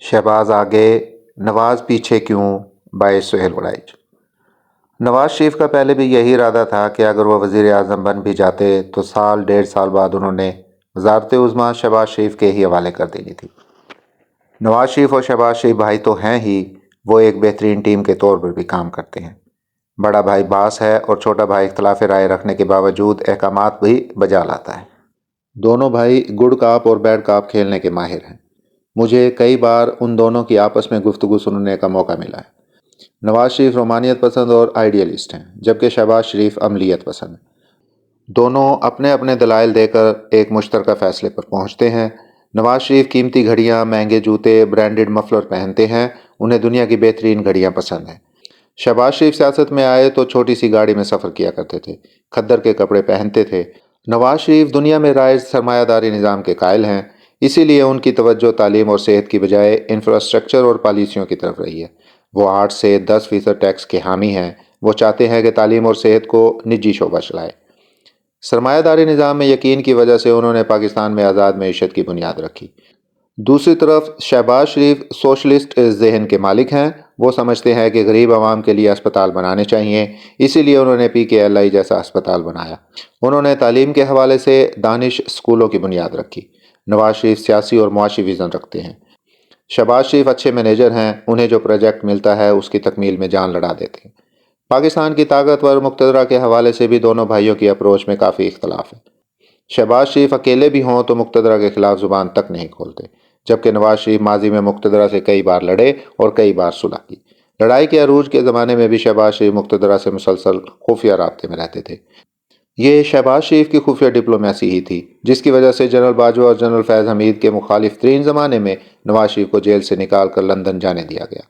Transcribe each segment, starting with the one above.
शहबाज आगे, नवाज पीछे क्यों, बाय सुहेल वड़ाइच। नवाज शरीफ का पहले भी यही इरादा था कि अगर वो वज़ीर आज़म बन भी जाते तो साल डेढ़ साल बाद उन्होंने वज़ारत उज़्मा शहबाज शरीफ के ही हवाले कर देनी थी। नवाज शरीफ और शहबाज शरीफ भाई तो हैं ही, वो एक बेहतरीन टीम के तौर पर भी काम करते हैं। बड़ा भाई बास है और छोटा भाई इख्तलाफ राय रखने के बावजूद अहकामात भी बजा लाता है। दोनों भाई गुड काप और बैड काप खेलने के माहिर हैं। मुझे कई बार उन दोनों की आपस में गुफ्तगू सुनने का मौका मिला है। नवाज शरीफ रोमानियत पसंद और आइडियलिस्ट हैं, जबकि शहबाज शरीफ अमलीयत पसंद है। दोनों अपने अपने दलाइल देकर एक मुश्तरका फैसले पर पहुंचते हैं। नवाज शरीफ कीमती घड़ियां, महंगे जूते, ब्रांडेड मफलर पहनते हैं। उन्हें दुनिया की बेहतरीन घड़ियां पसंद हैं। शहबाज शरीफ सियासत में आए तो छोटी सी गाड़ी में सफ़र किया करते थे, खद्दर के कपड़े पहनते थे। नवाज शरीफ दुनिया में राइज सरमायादारी निज़ाम के कायल हैं, इसीलिए उनकी तवज्जो तालीम और सेहत की बजाय इंफ्रास्ट्रक्चर और पॉलिसियों की तरफ रही है। वो 8 से 10% टैक्स के हामी हैं। वो चाहते हैं कि तालीम और सेहत को निजी शोबा चलाए। सरमायादारी निज़ाम में यकीन की वजह से उन्होंने पाकिस्तान में आज़ाद मईशत की बुनियाद रखी। दूसरी तरफ शहबाज शरीफ सोशलिस्ट जहन के मालिक हैं। वो समझते हैं कि गरीब आवाम के लिए अस्पताल बनाने चाहिए, इसीलिए उन्होंने PKLI जैसा अस्पताल बनाया। उन्होंने तालीम के हवाले से दानिश स्कूलों की बुनियाद रखी। नवाज शरीफ सियासी और मुआशी विज़न रखते हैं। शहबाज शरीफ अच्छे मैनेजर हैं, उन्हें जो प्रोजेक्ट मिलता है उसकी तकमील में जान लड़ा देते हैं। पाकिस्तान की ताकतवर मुक़्तदरा के हवाले से भी दोनों भाइयों की अप्रोच में काफ़ी इख्तलाफ है। शहबाज शरीफ अकेले भी हों तो मुक़्तदरा के खिलाफ ज़ुबान तक नहीं खोलते, जबकि नवाज शरीफ माजी में मुक़्तदरा से कई बार लड़े और कई बार सुलह की। लड़ाई के अरूज के ज़माने में भी शहबाज शरीफ मुक़्तदरा से मुसलसल खुफिया राब्ते में रहते थे। ये शहबाज शरीफ की खुफिया डिप्लोमेसी ही थी, जिसकी वजह से जनरल बाजवा और जनरल फैज़ हमीद के मुखालिफ तरीन ज़माने में नवाज शरीफ को जेल से निकाल कर लंदन जाने दिया गया।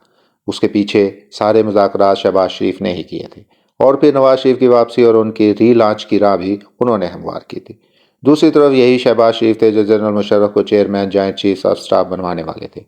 उसके पीछे सारे मुज़ाकरात शहबाज शरीफ ने ही किए थे, और फिर नवाज शरीफ की वापसी और उनकी रीलॉन्च की राह भी उन्होंने हमवार की थी। दूसरी तरफ यही शहबाज शरीफ थे जो जनरल मुशर्रफ को chairman joint chiefs of staff बनवाने वाले थे।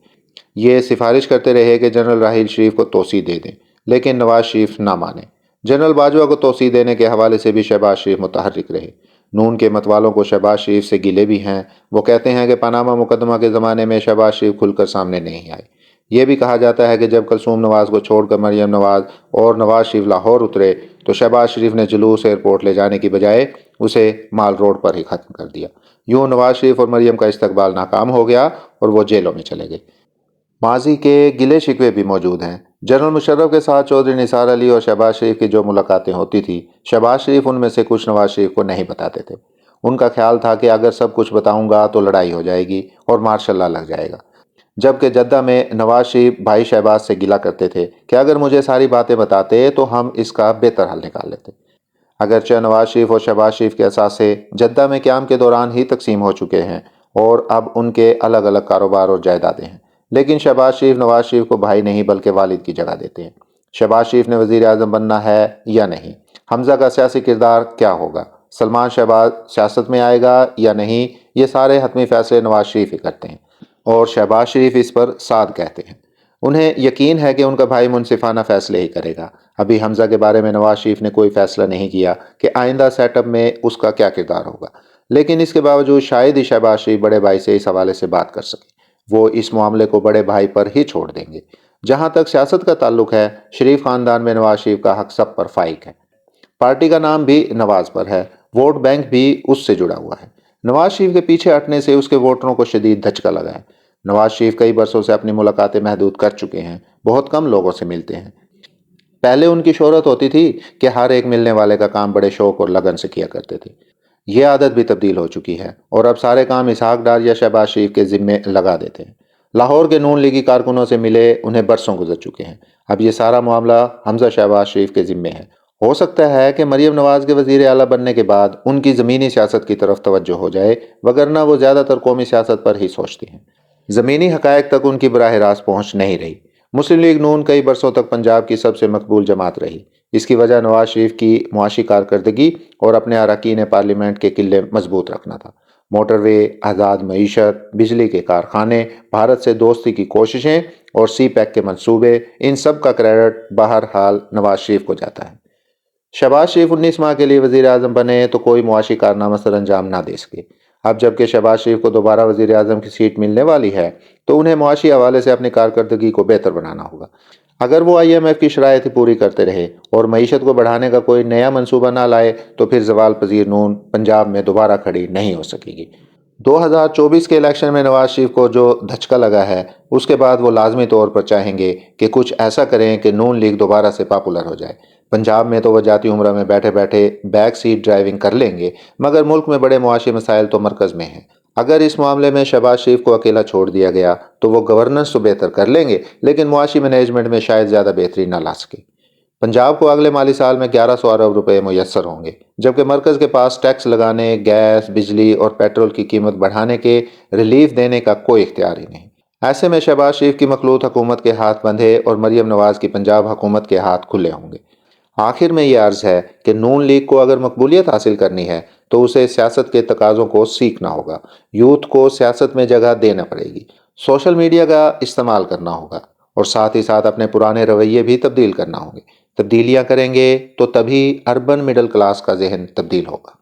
ये सिफारिश करते रहे कि जनरल राहील शरीफ को तोसी दे दें, लेकिन नवाज शरीफ ना माने। जनरल बाजवा को तोसी देने के हवाले से भी शहबाज शरीफ मुतहर्रिक रहे। नून के मतवालों को शहबाज शरीफ से गिले भी हैं। वो कहते हैं कि पनामा मुकदमा के ज़माने में शहबाज शरीफ खुलकर सामने नहीं आए। ये भी कहा जाता है कि जब कलसूम नवाज को छोड़कर मरियम नवाज और नवाज शरीफ लाहौर उतरे तो शहबाज शरीफ ने जुलूस एयरपोर्ट ले जाने की बजाय उसे माल रोड पर ही ख़त्म कर दिया। यूँ नवाज शरीफ और मरियम का इस्तकबाल नाकाम हो गया और वो जेलों में चले गए। माजी के गिले शिकवे भी मौजूद हैं। जनरल मुशर्रफ के साथ चौधरी निसार अली और शहबाज शरीफ की जो मुलाकातें होती थी, शहबाज शरीफ उनमें से कुछ नवाज शरीफ को नहीं बताते थे। उनका ख्याल था कि अगर सब कुछ बताऊंगा तो लड़ाई हो जाएगी और मार्शल लॉ लग जाएगा। जबकि जद्दा में नवाज शरीफ भाई शहबाज से गिला करते थे कि अगर मुझे सारी बातें बताते तो हम इसका बेहतर हल निकाल लेते। अगरचे नवाज शरीफ और शहबाज शरीफ के असासे जद्दा में क़याम के दौरान ही तकसीम हो चुके हैं और अब उनके अलग अलग कारोबार और जायदादें हैं, लेकिन शहबाज शरीफ नवाज शरीफ को भाई नहीं बल्कि वालिद की जगह देते हैं। शहबाज शरीफ ने वज़ीर आज़म बनना है या नहीं, हमज़ा का सियासी किरदार क्या होगा, सलमान शहबाज सियासत में आएगा या नहीं, ये सारे हतमी फ़ैसले नवाज शरीफ ही करते हैं और शहबाज शरीफ इस पर साद कहते हैं। उन्हें यकीन है कि उनका भाई मुनसिफाना फ़ैसले ही करेगा। अभी हमज़ा के बारे में नवाज शरीफ ने कोई फ़ैसला नहीं किया कि आइंदा सेटअप में उसका क्या किरदार होगा, लेकिन इसके बावजूद शायद ही शहबाज शरीफ बड़े भाई से इस हवाले से बात कर सके। वो इस मामले को बड़े भाई पर ही छोड़ देंगे। जहाँ तक सियासत का ताल्लुक है, शरीफ ख़ानदान में नवाज शरीफ का हक सब पर फाइक है। पार्टी का नाम भी नवाज पर है, वोट बैंक भी उससे जुड़ा हुआ है। नवाज शरीफ के पीछे हटने से उसके वोटरों को शदीद धचका लगा है। नवाज शरीफ कई बरसों से अपनी मुलाकातें महदूद कर चुके हैं, बहुत कम लोगों से मिलते हैं। पहले उनकी शोहरत होती थी कि हर एक मिलने वाले का काम बड़े शौक और लगन से किया करते थे। ये आदत भी तब्दील हो चुकी है और अब सारे काम इसहाक डार या शहबाज शरीफ के ज़िम्मे लगा देते हैं। लाहौर के नून लीगी कारकुनों से मिले, उन्हें बरसों गुजर चुके हैं। अब ये सारा मामला हमज़ा शहबाज शरीफ के ज़िम्मे है। हो सकता है कि मरियम नवाज के वज़ीर आला बनने के बाद उनकी ज़मीनी सियासत की तरफ तवज्जो हो जाए, वगरना वो ज़्यादातर कौमी सियासत पर ही सोचती हैं। ज़मीनी हक़ाइक़ तक उनकी बराह रास्त पहुँच नहीं रही। मुस्लिम लीग नून कई बरसों तक पंजाब की सबसे मकबूल जमात रही। इसकी वजह नवाज शरीफ की मुआशी कारकर्दगी और अपने अरकान पार्लियामेंट के किले मजबूत रखना था। मोटरवे, आज़ाद मईशत, बिजली के कारखाने, भारत से दोस्ती की कोशिशें और CPEC के मंसूबे, इन सब का क्रेडिट बहरहाल नवाज शरीफ को जाता है। शहबाज शरीफ 19 माह के लिए वज़ीर आज़म बने तो कोई मुआशी कारनामा सर अंजाम ना दे सके। अब जबकि शहबाज शरीफ को दोबारा वज़ीर आज़म की सीट मिलने वाली है تو انہیں معاشی حوالے سے اپنی کارکردگی کو بہتر بنانا ہوگا۔ اگر وہ IMF کی شرائط پوری کرتے رہے اور معیشت کو بڑھانے کا کوئی نیا منصوبہ نہ لائے تو پھر زوال پذیر نون پنجاب میں دوبارہ کھڑی نہیں ہو سکے گی۔ 2024 کے الیکشن میں نواز شریف کو جو دھچکا لگا ہے اس کے بعد وہ لازمی طور پر چاہیں گے کہ کچھ ایسا کریں کہ نون لیگ دوبارہ سے پاپولر ہو جائے۔ پنجاب میں تو وہ جاتی عمرہ میں بیٹھے بیٹھے بیک سیٹ ڈرائیونگ کر لیں گے، مگر ملک میں بڑے معاشی مسائل تو مرکز میں ہیں۔ اگر اس معاملے میں شہباز شریف کو اکیلا چھوڑ دیا گیا تو وہ گورننس تو بہتر کر لیں گے لیکن معاشی مینجمنٹ میں شاید زیادہ بہتری نہ لا سکے۔ پنجاب کو اگلے مالی سال میں 1100 ارب روپے میسر ہوں گے، جبکہ مرکز کے پاس ٹیکس لگانے، گیس، بجلی اور پیٹرول کی قیمت بڑھانے کے ریلیف دینے کا کوئی اختیار ہی نہیں۔ ایسے میں شہباز شریف کی مخلوط حکومت کے ہاتھ بندھے اور مریم نواز کی پنجاب حکومت کے ہاتھ کھلے ہوں گے۔ آخر میں یہ عرض ہے کہ نون لیگ کو اگر مقبولیت حاصل کرنی ہے تو اسے سیاست کے تقاضوں کو سیکھنا ہوگا، یوتھ کو سیاست میں جگہ دینا پڑے گی، سوشل میڈیا کا استعمال کرنا ہوگا اور ساتھ ہی ساتھ اپنے پرانے رویے بھی تبدیل کرنا ہوں گے۔ تبدیلیاں کریں گے تو تبھی اربن مڈل کلاس کا ذہن تبدیل ہوگا۔